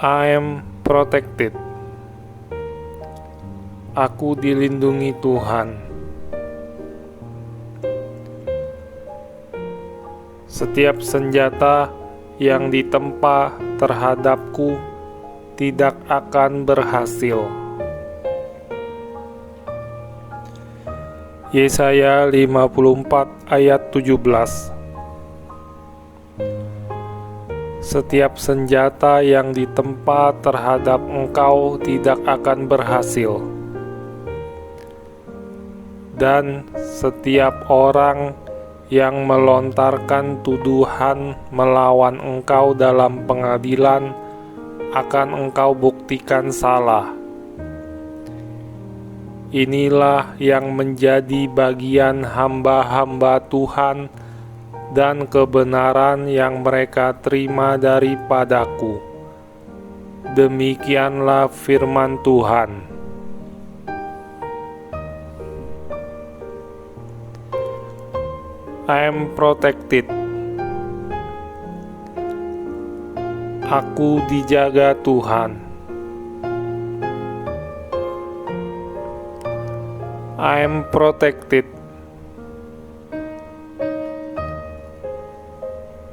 I am protected. Aku dilindungi Tuhan. Setiap senjata yang ditempa terhadapku tidak akan berhasil. Yesaya 54 ayat 17. Setiap senjata yang ditempa terhadap engkau tidak akan berhasil. Dan setiap orang yang melontarkan tuduhan melawan engkau dalam pengadilan akan engkau buktikan salah. Inilah yang menjadi bagian hamba-hamba Tuhan dan kebenaran yang mereka terima daripadaku. Demikianlah firman Tuhan. I am protected. Aku dijaga Tuhan. I am protected.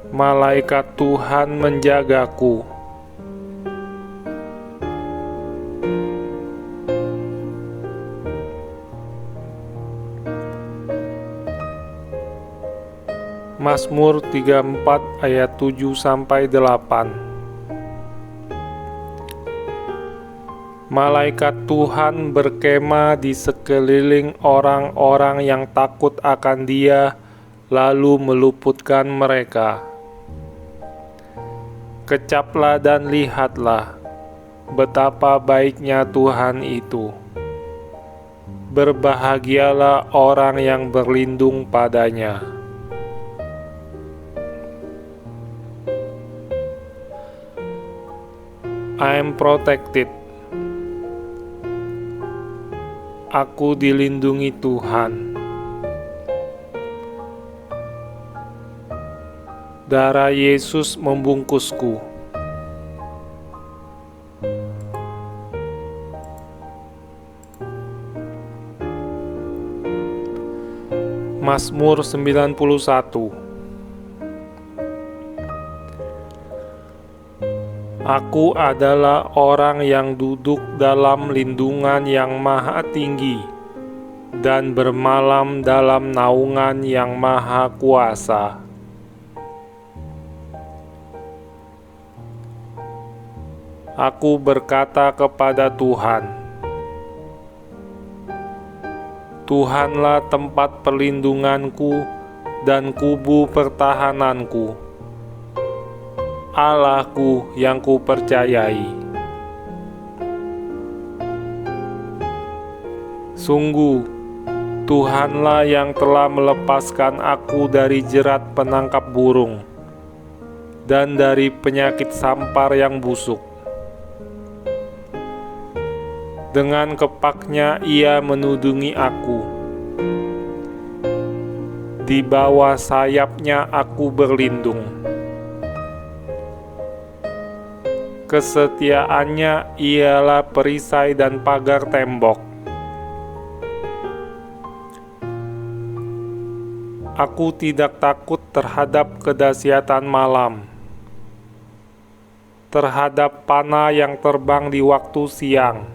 Malaikat Tuhan menjagaku. Mazmur 34 ayat 7-8. Malaikat Tuhan berkemah di sekeliling orang-orang yang takut akan Dia, lalu meluputkan mereka. Kecaplah dan lihatlah betapa baiknya Tuhan itu. Berbahagialah orang yang berlindung padanya. I am protected. Aku dilindungi Tuhan. Darah Yesus membungkusku. Mazmur 91. Aku adalah orang yang duduk dalam lindungan yang maha tinggi dan bermalam dalam naungan yang maha kuasa. Aku berkata kepada Tuhan, Tuhanlah tempat perlindunganku dan kubu pertahananku, Allahku yang kupercayai. Sungguh, Tuhanlah yang telah melepaskan aku dari jerat penangkap burung dan dari penyakit sampar yang busuk. Dengan kepaknya Ia menudungi aku. Di bawah sayapnya aku berlindung. Kesetiaannya ialah perisai dan pagar tembok. Aku tidak takut terhadap kedahsyatan malam, terhadap panah yang terbang di waktu siang,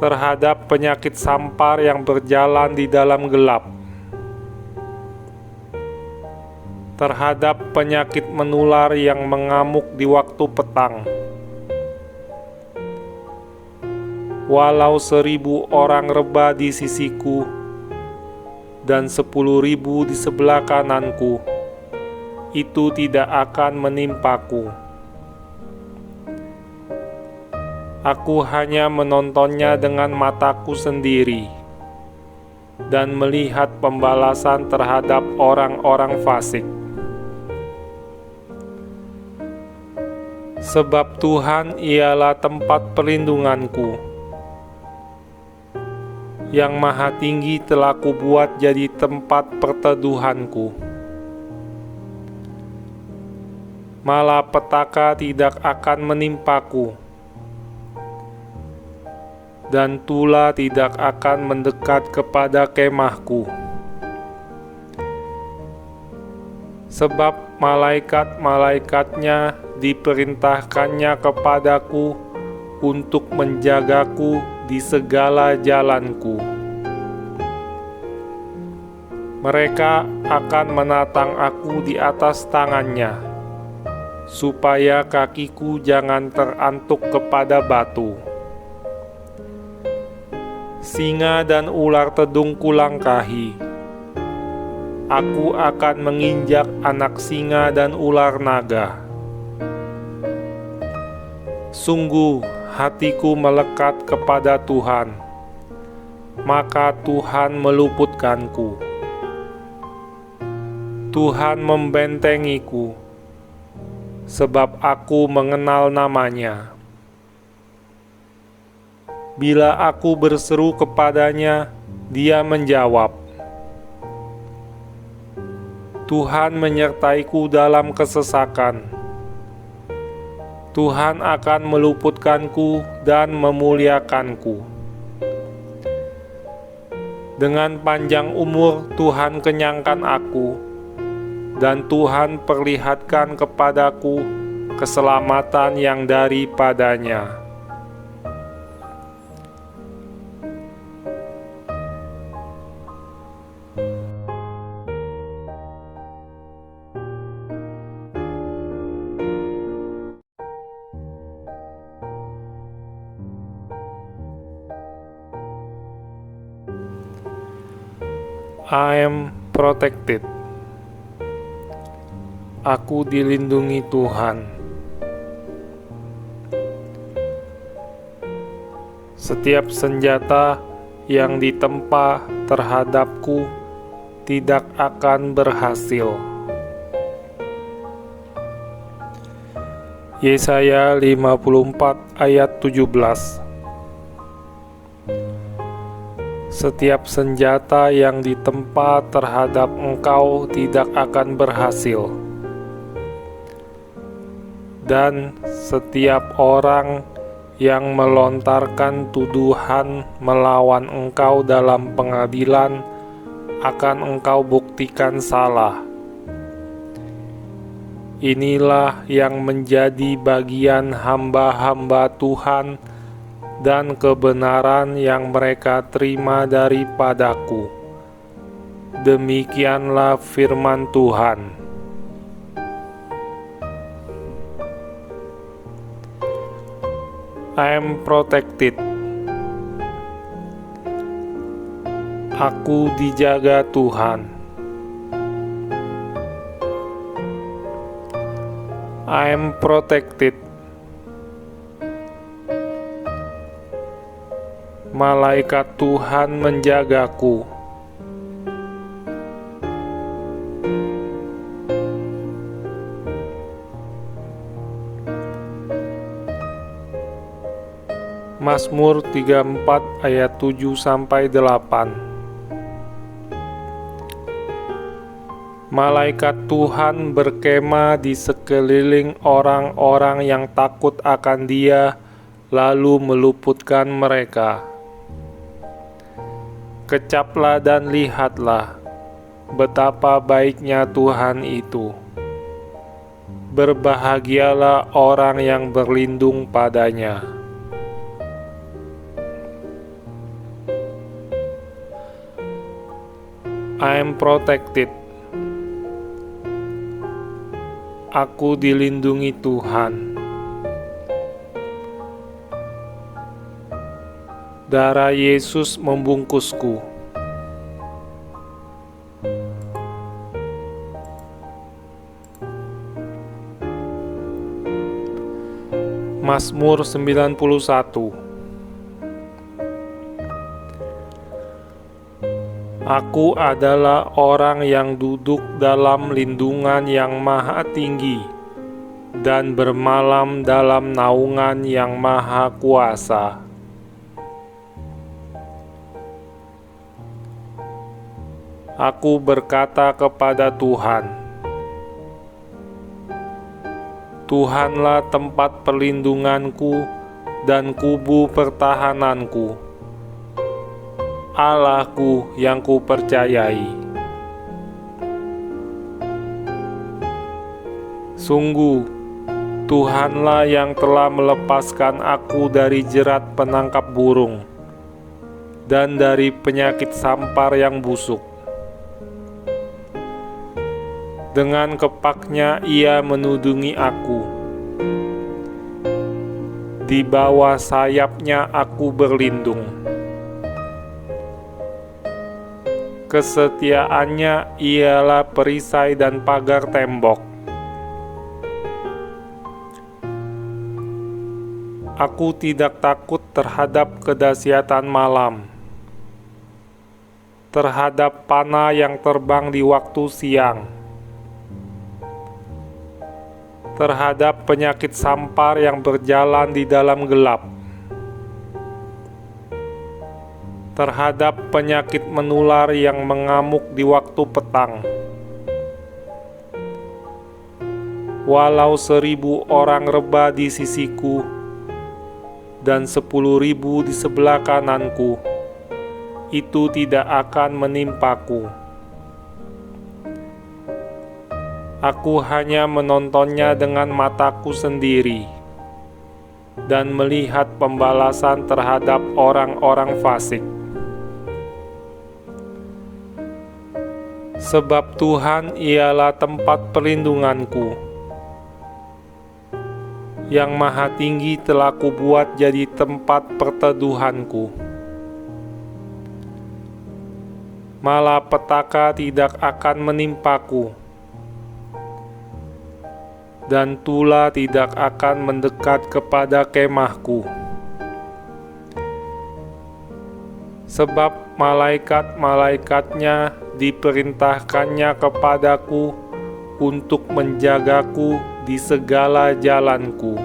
terhadap penyakit sampar yang berjalan di dalam gelap, terhadap penyakit menular yang mengamuk di waktu petang. Walau 1.000 orang rebah di sisiku dan 10.000 di sebelah kananku, itu tidak akan menimpaku. Aku hanya menontonnya dengan mataku sendiri dan melihat pembalasan terhadap orang-orang fasik. Sebab Tuhan ialah tempat perlindunganku. Yang Maha Tinggi telah kubuat jadi tempat perteduhanku. malapetaka tidak akan menimpaku, dan tula tidak akan mendekat kepada kemahku. Sebab malaikat-malaikatnya diperintahkannya kepadaku untuk menjagaku di segala jalanku. Mereka akan menatang aku di atas tangannya, supaya kakiku jangan terantuk kepada batu. Singa dan ular tedung kulangkahi. Aku akan menginjak anak singa dan ular naga. Sungguh, hatiku melekat kepada Tuhan, maka Tuhan meluputkanku. Tuhan membentengiku, sebab aku mengenal namanya. Bila aku berseru kepadanya, Dia menjawab. Tuhan menyertaiku dalam kesesakan. Tuhan akan meluputkanku dan memuliakanku. Dengan panjang umur Tuhan kenyangkan aku, dan Tuhan perlihatkan kepadaku keselamatan yang daripadanya. I am protected. Aku dilindungi Tuhan. Setiap senjata yang ditempa terhadapku tidak akan berhasil. Yesaya 54 ayat 17. Setiap senjata yang ditempa terhadap engkau tidak akan berhasil. Dan setiap orang yang melontarkan tuduhan melawan engkau dalam pengadilan akan engkau buktikan salah. Inilah yang menjadi bagian hamba-hamba Tuhan dan kebenaran yang mereka terima daripadaku. Demikianlah firman Tuhan. I am protected. Aku dijaga Tuhan. I am protected. Malaikat Tuhan menjagaku. Mazmur 34 ayat 7-8. Malaikat Tuhan berkemah di sekeliling orang-orang yang takut akan Dia, lalu meluputkan mereka. Kecaplah dan lihatlah betapa baiknya Tuhan itu. Berbahagialah orang yang berlindung padanya. I am protected. Aku dilindungi Tuhan. Darah Yesus membungkusku. Mazmur 91. Aku adalah orang yang duduk dalam lindungan yang maha tinggi dan bermalam dalam naungan yang maha kuasa. Aku berkata kepada Tuhan, Tuhanlah tempat perlindunganku dan kubu pertahananku, Allahku yang kupercayai. Sungguh, Tuhanlah yang telah melepaskan aku dari jerat penangkap burung dan dari penyakit sampar yang busuk. Dengan kepaknya Ia menudungi aku. Di bawah sayapnya aku berlindung. Kesetiaannya ialah perisai dan pagar tembok. Aku tidak takut terhadap kedahsyatan malam, terhadap panah yang terbang di waktu siang, terhadap penyakit sampar yang berjalan di dalam gelap, terhadap penyakit menular yang mengamuk di waktu petang. Walau 1.000 orang rebah di sisiku dan 10.000 di sebelah kananku, itu tidak akan menimpaku. Aku hanya menontonnya dengan mataku sendiri dan melihat pembalasan terhadap orang-orang fasik. Sebab Tuhan ialah tempat perlindunganku. Yang Maha Tinggi telah kubuat jadi tempat perteduhanku. Malapetaka tidak akan menimpaku, dan tula tidak akan mendekat kepada kemahku. Sebab malaikat-malaikatnya diperintahkannya kepadaku untuk menjagaku di segala jalanku.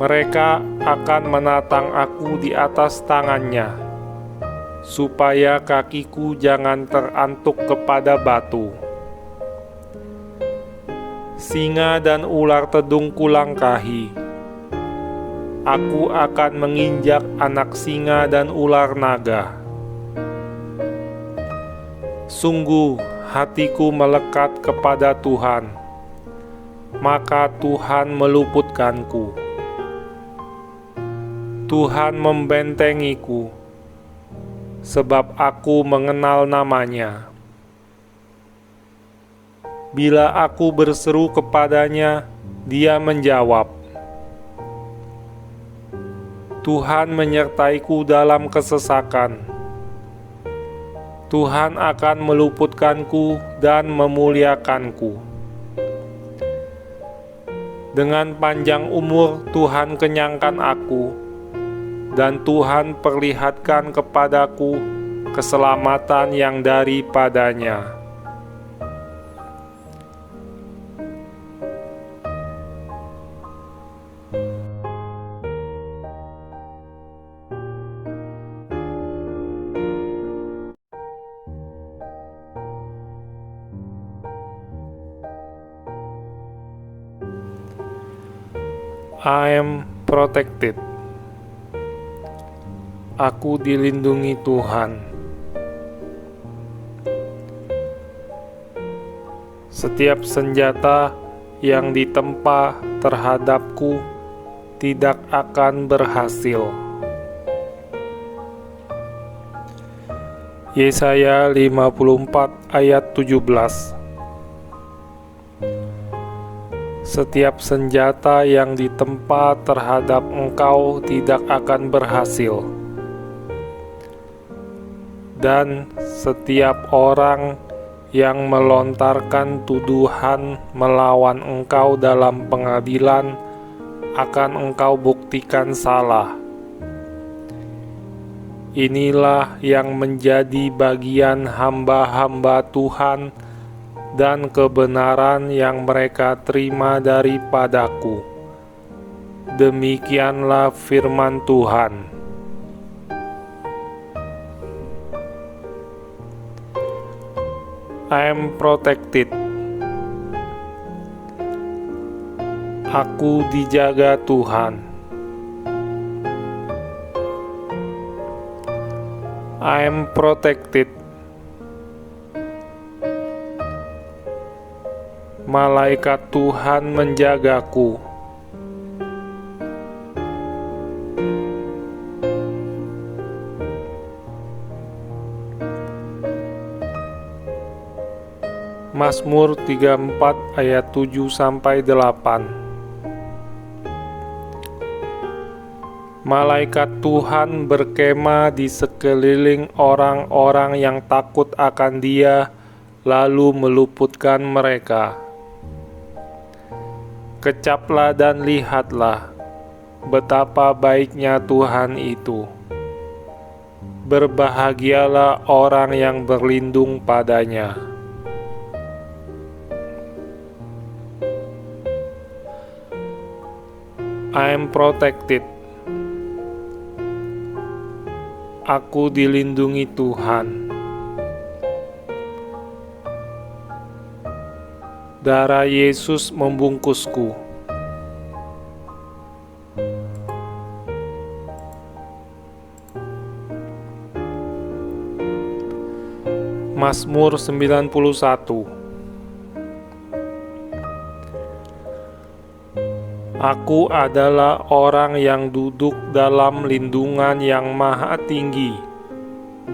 Mereka akan menatang aku di atas tangannya, supaya kakiku jangan terantuk kepada batu. Singa dan ular tedung kulangkahi. Aku akan menginjak anak singa dan ular naga. Sungguh, hatiku melekat kepada Tuhan, maka Tuhan meluputkanku. Tuhan membentengiku, sebab aku mengenal namanya. Bila aku berseru kepadanya, Dia menjawab. Tuhan menyertaiku dalam kesesakan. Tuhan akan meluputkanku dan memuliakanku. Dengan panjang umur Tuhan kenyangkan aku, dan Tuhan perlihatkan kepadaku keselamatan yang daripadanya. I am protected. Aku dilindungi Tuhan. Setiap senjata yang ditempa terhadapku tidak akan berhasil. Yesaya 54 ayat 17. Setiap senjata yang ditempa terhadap engkau tidak akan berhasil. Dan setiap orang yang melontarkan tuduhan melawan engkau dalam pengadilan akan engkau buktikan salah. Inilah yang menjadi bagian hamba-hamba Tuhan dan kebenaran yang mereka terima daripadaku. Demikianlah firman Tuhan. I am protected. Aku dijaga Tuhan. I am protected. Malaikat Tuhan menjagaku. Mazmur 34 ayat 7-8. Malaikat Tuhan berkemah di sekeliling orang-orang yang takut akan Dia, lalu meluputkan mereka. Kecaplah dan lihatlah betapa baiknya Tuhan itu. Berbahagialah orang yang berlindung padanya. I am protected. Aku dilindungi Tuhan. Darah Yesus membungkusku. Mazmur 91. Aku adalah orang yang duduk dalam lindungan yang maha tinggi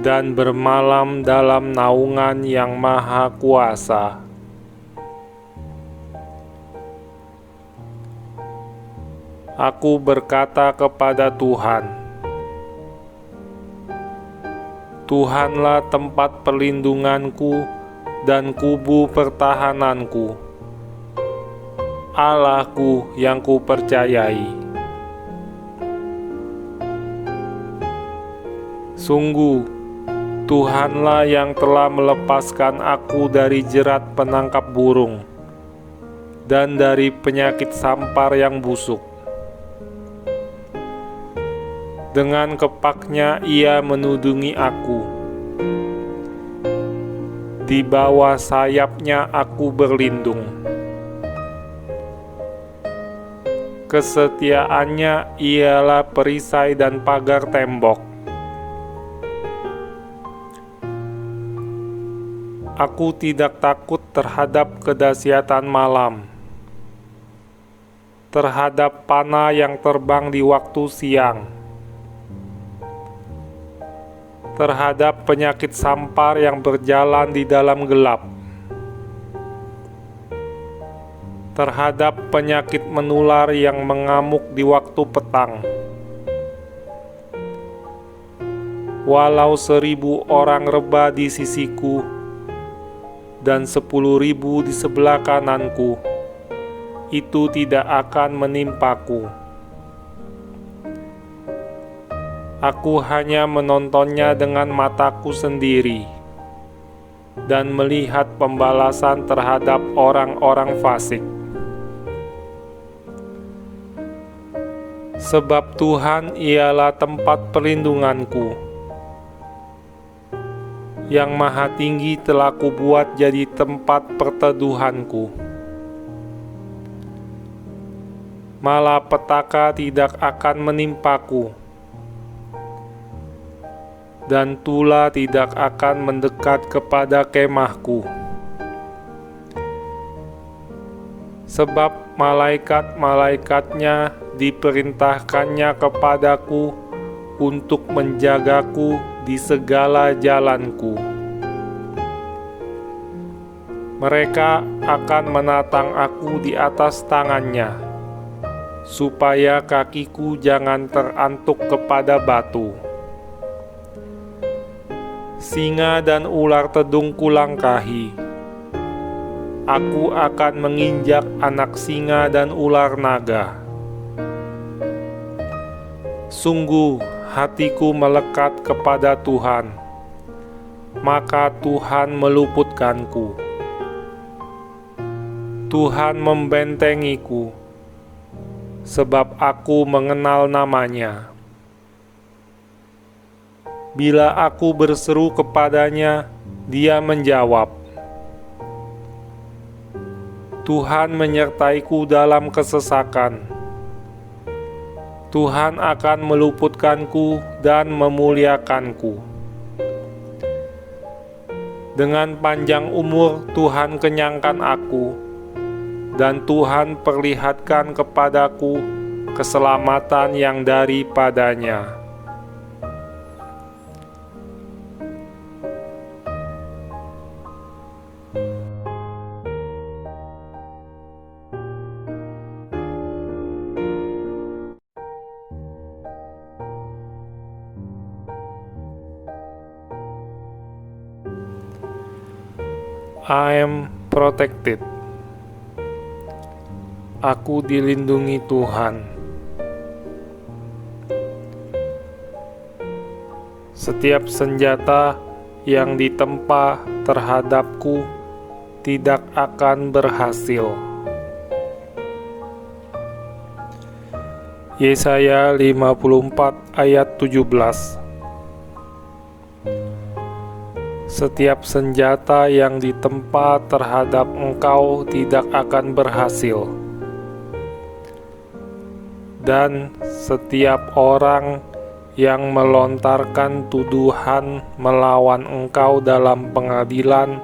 dan bermalam dalam naungan yang maha kuasa. Aku berkata kepada Tuhan, Tuhanlah tempat perlindunganku dan kubu pertahananku, Allahku yang kupercayai. Sungguh, Tuhanlah yang telah melepaskan aku dari jerat penangkap burung dan dari penyakit sampar yang busuk. Dengan kepaknya Ia menudungi aku. Di bawah sayapnya aku berlindung. Kesetiaannya ialah perisai dan pagar tembok. Aku tidak takut terhadap kedahsyatan malam, terhadap panah yang terbang di waktu siang, terhadap penyakit sampar yang berjalan di dalam gelap, terhadap penyakit menular yang mengamuk di waktu petang. Walau 1.000 orang rebah di sisiku dan 10.000 di sebelah kananku, itu tidak akan menimpaku. Aku hanya menontonnya dengan mataku sendiri dan melihat pembalasan terhadap orang-orang fasik. Sebab Tuhan ialah tempat perlindunganku. Yang Maha Tinggi telah kubuat jadi tempat perteduhanku. Malapetaka tidak akan menimpaku, dan tula tidak akan mendekat kepada kemahku. Sebab malaikat-malaikatnya diperintahkannya kepadaku untuk menjagaku di segala jalanku. Mereka akan menatang aku di atas tangannya, supaya kakiku jangan terantuk kepada batu. Singa dan ular tedung kulangkahi. Aku akan menginjak anak singa dan ular naga. Sungguh, hatiku melekat kepada Tuhan, maka Tuhan meluputkanku. Tuhan membentengiku, sebab aku mengenal namanya. Bila aku berseru kepadanya, Dia menjawab. Tuhan menyertaiku dalam kesesakan. Tuhan akan meluputkanku dan memuliakanku. Dengan panjang umur Tuhan kenyangkan aku, dan Tuhan perlihatkan kepadaku keselamatan yang daripadanya. I am protected. Aku dilindungi Tuhan. Setiap senjata yang ditempa terhadapku tidak akan berhasil. Yesaya 54 ayat 17. Setiap senjata yang ditempa terhadap engkau tidak akan berhasil. Dan setiap orang yang melontarkan tuduhan melawan engkau dalam pengadilan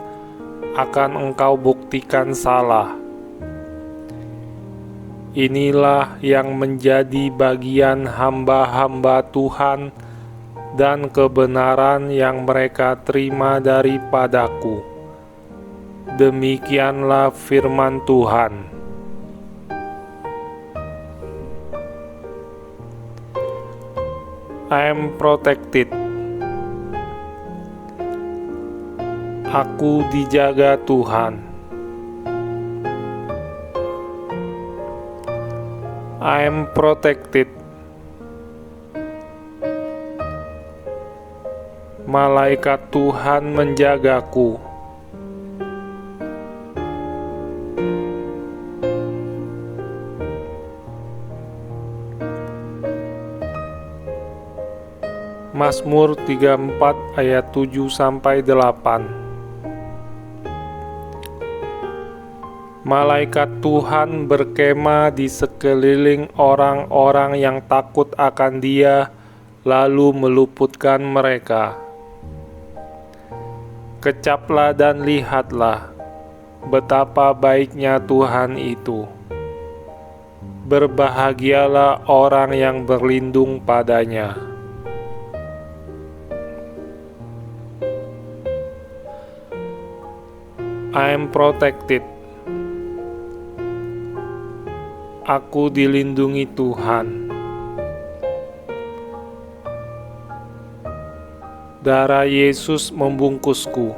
akan engkau buktikan salah. Inilah yang menjadi bagian hamba-hamba Tuhan dan kebenaran yang mereka terima daripadaku. Demikianlah firman Tuhan. I am protected. Aku dijaga Tuhan. I am protected. Malaikat Tuhan menjagaku. Mazmur 34 ayat 7-8. Malaikat Tuhan berkemah di sekeliling orang-orang yang takut akan Dia, lalu meluputkan mereka. Kecaplah dan lihatlah betapa baiknya Tuhan itu. Berbahagialah orang yang berlindung padanya. I am protected. Aku dilindungi Tuhan. Darah Yesus membungkusku.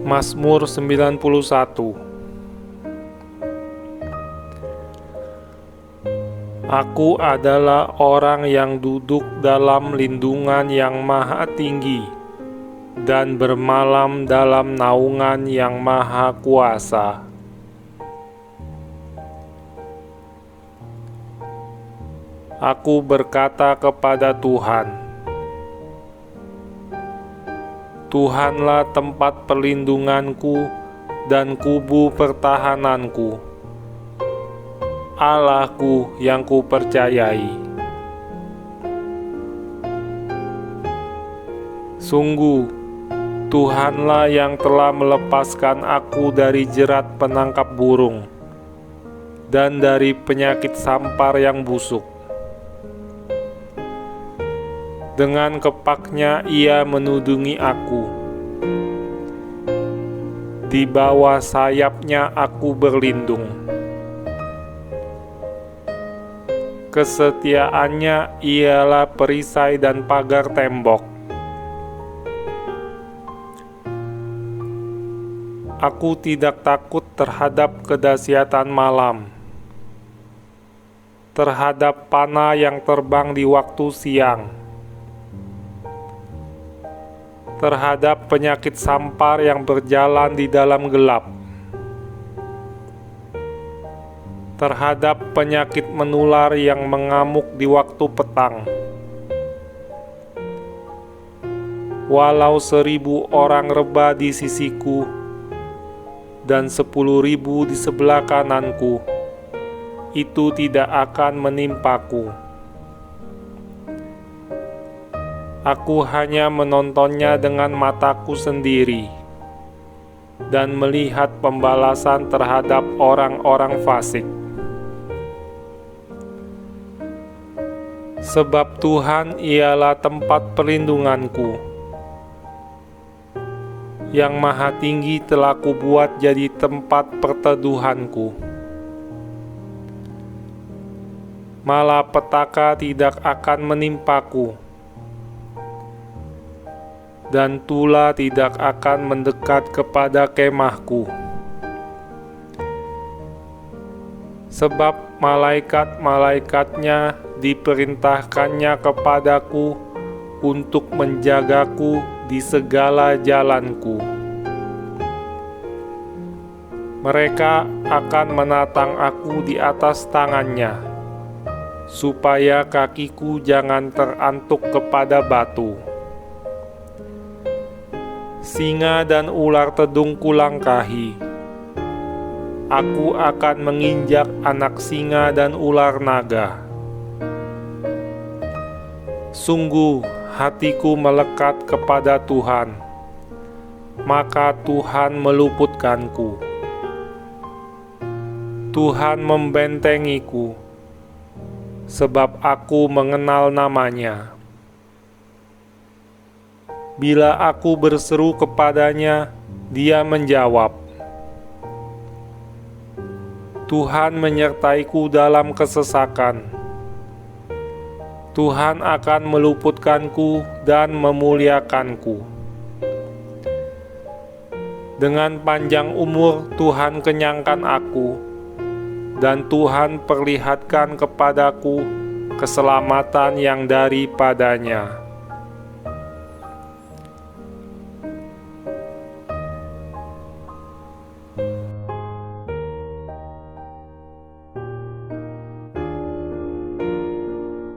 Mazmur 91. Aku adalah orang yang duduk dalam lindungan yang maha tinggi dan bermalam dalam naungan yang maha kuasa. Aku berkata kepada Tuhan, Tuhanlah tempat perlindunganku dan kubu pertahananku, Allahku yang kupercayai. Sungguh, Tuhanlah yang telah melepaskan aku dari jerat penangkap burung dan dari penyakit sampar yang busuk. Dengan kepaknya Ia menudungi aku. Di bawah sayapnya aku berlindung. Kesetiaannya ialah perisai dan pagar tembok. Aku tidak takut terhadap kedahsyatan malam, terhadap panah yang terbang di waktu siang, terhadap penyakit sampar yang berjalan di dalam gelap, terhadap penyakit menular yang mengamuk di waktu petang. Walau 1000 orang rebah di sisiku dan 10.000 di sebelah kananku, itu tidak akan menimpaku. Aku hanya menontonnya dengan mataku sendiri dan melihat pembalasan terhadap orang-orang fasik. Sebab Tuhan ialah tempat perlindunganku. Yang Maha Tinggi telah kubuat jadi tempat perteduhanku. Malapetaka tidak akan menimpaku, dan tula tidak akan mendekat kepada kemahku. Sebab malaikat-malaikatnya diperintahkannya kepadaku untuk menjagaku di segala jalanku. Mereka akan menatang aku di atas tangannya, supaya kakiku jangan terantuk kepada batu. Singa dan ular tedung kulangkahi. Aku akan menginjak anak singa dan ular naga. Sungguh, hatiku melekat kepada Tuhan, maka Tuhan meluputkanku. Tuhan membentengiku, sebab aku mengenal namanya. Bila aku berseru kepadanya, Dia menjawab. Tuhan menyertaiku dalam kesesakan. Tuhan akan meluputkanku dan memuliakanku. Dengan panjang umur Tuhan kenyangkan aku, dan Tuhan perlihatkan kepadaku keselamatan yang daripadanya.